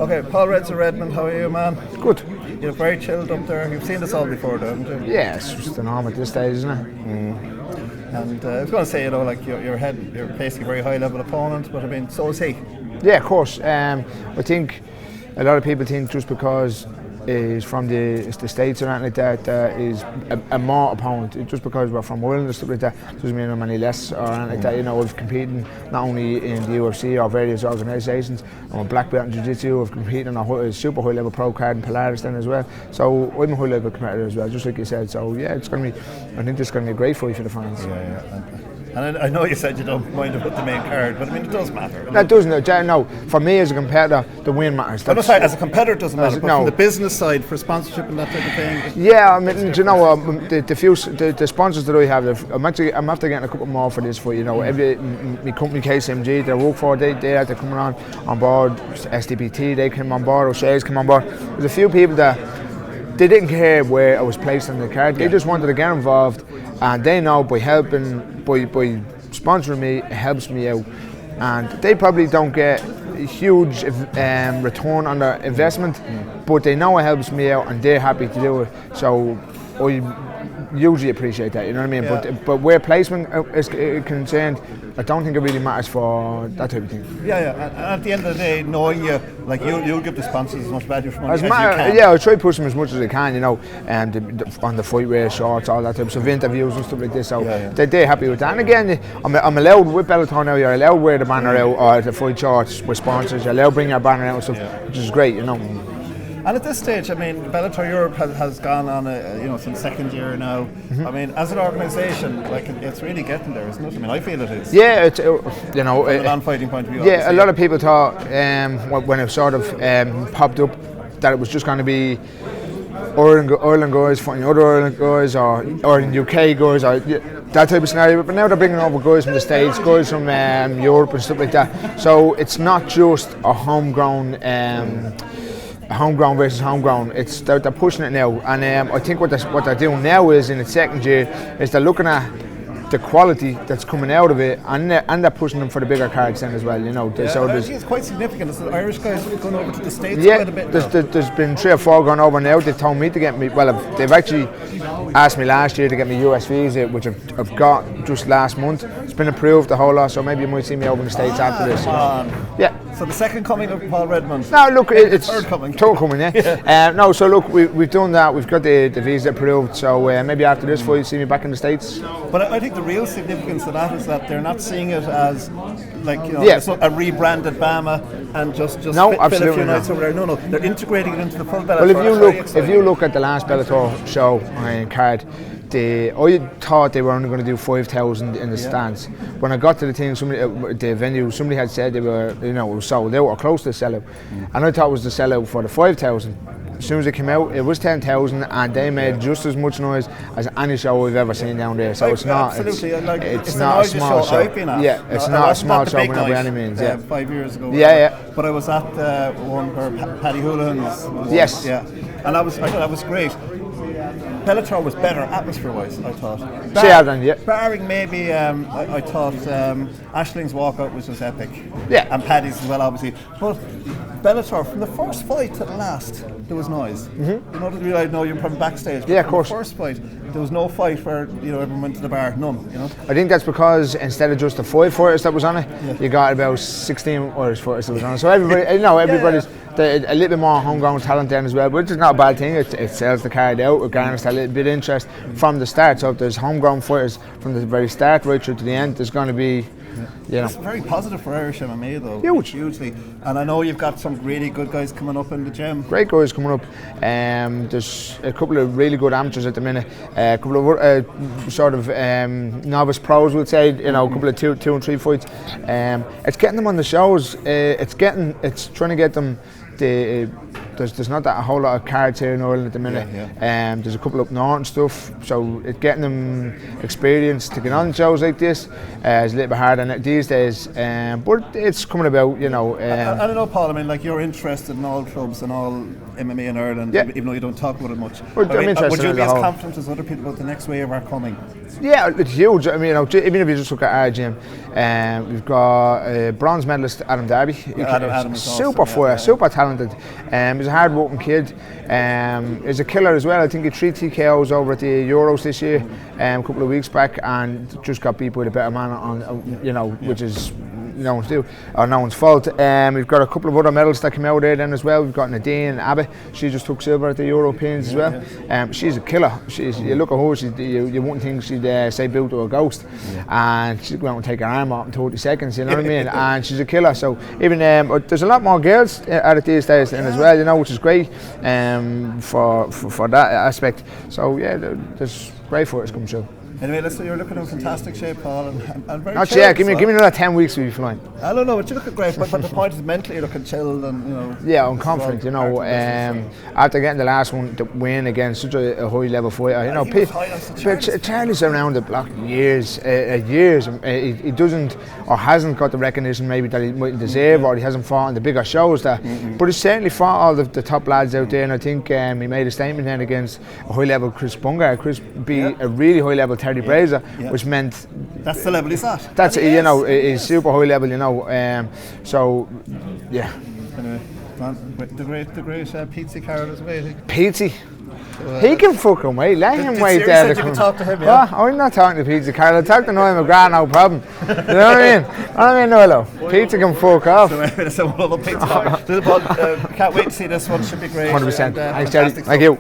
Okay, Paul Red's of Redmond, how are you, man? Good. You're very chilled up there. You've seen this all before, haven't you? Yeah, it's just the norm at this stage, isn't it? And I was going to say, like you're facing a very high-level opponent, but I mean, so is he. Yeah, of course. I think a lot of people think just because is from the States or anything like that is a more opponent. Just because we're from Ireland and stuff like that doesn't mean I'm any less or anything like that. You know, we've competed not only in the UFC or various organisations. I'm a black belt in Jiu-Jitsu. I've competed on a super high level pro card in Polaris then as well. So I'm a high level competitor as well, just like you said. So yeah, I think this is going to be a great fight for the fans. Yeah. And I know you said you don't mind about the main card, but I mean, it does matter. That doesn't. No, for me as a competitor, the win matters. I'm sorry, as a competitor, it doesn't matter. But from the business side, for sponsorship and that type of thing. Yeah, I mean, you know, the sponsors that I have, I'm after getting a couple more for this fight. You know, my company KSMG that I work for, they had to come on board. SDPT, they came on board. O'Shea's came on board. There's a few people that they didn't care where I was placed on the card. They just wanted to get involved, and they know by sponsoring me, it helps me out. And they probably don't get a huge return on their investment, but they know it helps me out, and they're happy to do it. So I usually appreciate that. You know what I mean? Yeah. But where placement is concerned, I don't think it really matters for that type of thing. Yeah. And at the end of the day, knowing you, like you'll give the sponsors as much value for money as you can. Yeah, I'll try to push them as much as I can, you know, and on the fight wear shorts, all that type of interviews and stuff like this. So they're happy with that. And again, I'm allowed with Bellator now. You're allowed to wear the banner out or the fight shorts with sponsors. You're allowed to bring your banner out and stuff, which is great, you know. And at this stage, I mean, Bellator Europe has gone on some second year now. I mean, as an organisation, like it's really getting there, isn't it? I mean, I feel it is. Yeah, it's you know, from a non-fighting point of view. Yeah, a lot of people thought when it sort of popped up that it was just going to be Ireland guys fighting other Ireland guys or in UK guys or that type of scenario. But now they're bringing over guys from the States, guys from Europe and stuff like that. So it's not just a homegrown versus homegrown. It's they're pushing it now, and I think what they're doing now is in its second year is they're looking at the quality that's coming out of it, and they're pushing them for the bigger cards then as well. You know, so it's quite significant. It's the Irish guys going over to the States quite a bit. There's been 3 or 4 gone over now. They've told me to get me. Well, they've actually asked me last year to get me US visa, which I've got just last month. It's been approved the whole lot, so maybe you might see me over in the States after this. Yeah. So the second coming of Paul Redmond. No, look, it's third coming. Third coming, yeah. No, so look, we've done that. We've got the visa approved. So maybe after this fight, you see me back in the States. But I think the real significance of that is that they're not seeing it as like a rebranded Bama and just no, fit a few nights over there. No, they're integrating it into the full Bellator. Well, if you look at the last Bellator show card. I thought they were only going to do 5,000 in the stands. When I got to the thing, the venue, somebody had said they were, it was sold out or close to the sellout, and I thought it was the sellout for the 5,000. As soon as it came out, it was 10,000, and they made just as much noise as any show I've ever seen down there. So it's not, it's not a small show. Yeah, it's not a small show by any means. 5 years ago. Yeah. But I was at one where Paddy Houlihan's. Yes. Yeah, and I thought that was great. Bellator was better atmosphere-wise, I thought. Barring maybe, I thought Ashling's walkout was just epic. Yeah. And Paddy's as well, obviously. But Bellator, from the first fight to the last, there was noise. You know you're from backstage. Yeah, of course. The first fight, there was no fight where everyone went to the bar. None. I think that's because instead of just the 5 fighters that was on it, you got about 16 Irish fighters that was on it. So everybody, everybody's a little bit more homegrown talent then as well, which is not a bad thing. It sells the card out. It garners a little bit of interest from the start. So if there's homegrown fighters from the very start right through to the end, there's going to be. It's very positive for Irish MMA though. Hugely. And I know you've got some really good guys coming up in the gym. Great guys coming up. There's a couple of really good amateurs at the minute. A couple of novice pros, we'll say. A couple of 2 and 3 fights. It's getting them on the shows. It's trying to get them the there's not that a whole lot of cards here in Ireland at the minute. There's a couple up north and stuff, so getting them experience to get on shows like this is a little bit harder these days. But it's coming about, you know. I don't know, Paul. I mean, like, you're interested in all clubs and all MMA in Ireland, even though you don't talk about it much. But I'm interested would you in be as whole. confident as other people about the next wave are coming? Yeah, it's huge. I mean, you know, even if you just look at our gym, we've got bronze medalist Adam Darby. Adam is super awesome, fire, super talented. He's a hard working kid. He's a killer as well. I think he had 3 TKOs over at the Euros this year, a couple of weeks back, and just got beat by a better man on, you know, which is no one's fault. We've got a couple of other medals that came out there then as well. We've got Nadine and Abby. She just took silver at the Europeans as well. She's a killer. You look at her, you wouldn't think she'd say bout to a ghost, and she'd go out and take her arm off in 30 seconds, you know what I mean? And she's a killer. So even there's a lot more girls at it these days as well, you know, which is great for that aspect. So yeah, there's great for it to come through. Anyway, listen, you're looking in fantastic shape, Paul, and very chilled. chilled. Give me another 10 weeks, we'll be fine. I don't know, but you look great. But the point is, mentally you're looking chilled and, you know. Yeah, I'm confident. You know, after getting the last one to win against such a high level fighter, you know, Charlie's around the block years. He doesn't or hasn't got the recognition maybe that he might deserve, or he hasn't fought in the bigger shows that. But he's certainly fought all the top lads out there, and I think he made a statement then against a high level Chris Bungar. Chris beat a really high level Terry Brazier, which meant that's the level he's at. That's it, you know, he's super high level, you know. So yeah. Anyway, the great Pete Carroll is waiting. Petey. He can fucking wait. Let him wait there. You can talk to him, I'm not talking to Pete Carroll. I'll talk to Noel McGrath, no problem. You know what I mean? Noel. Pete can fuck off. Can't wait to see this one. Should be great. 100%. Thanks, Jerry. Thank you.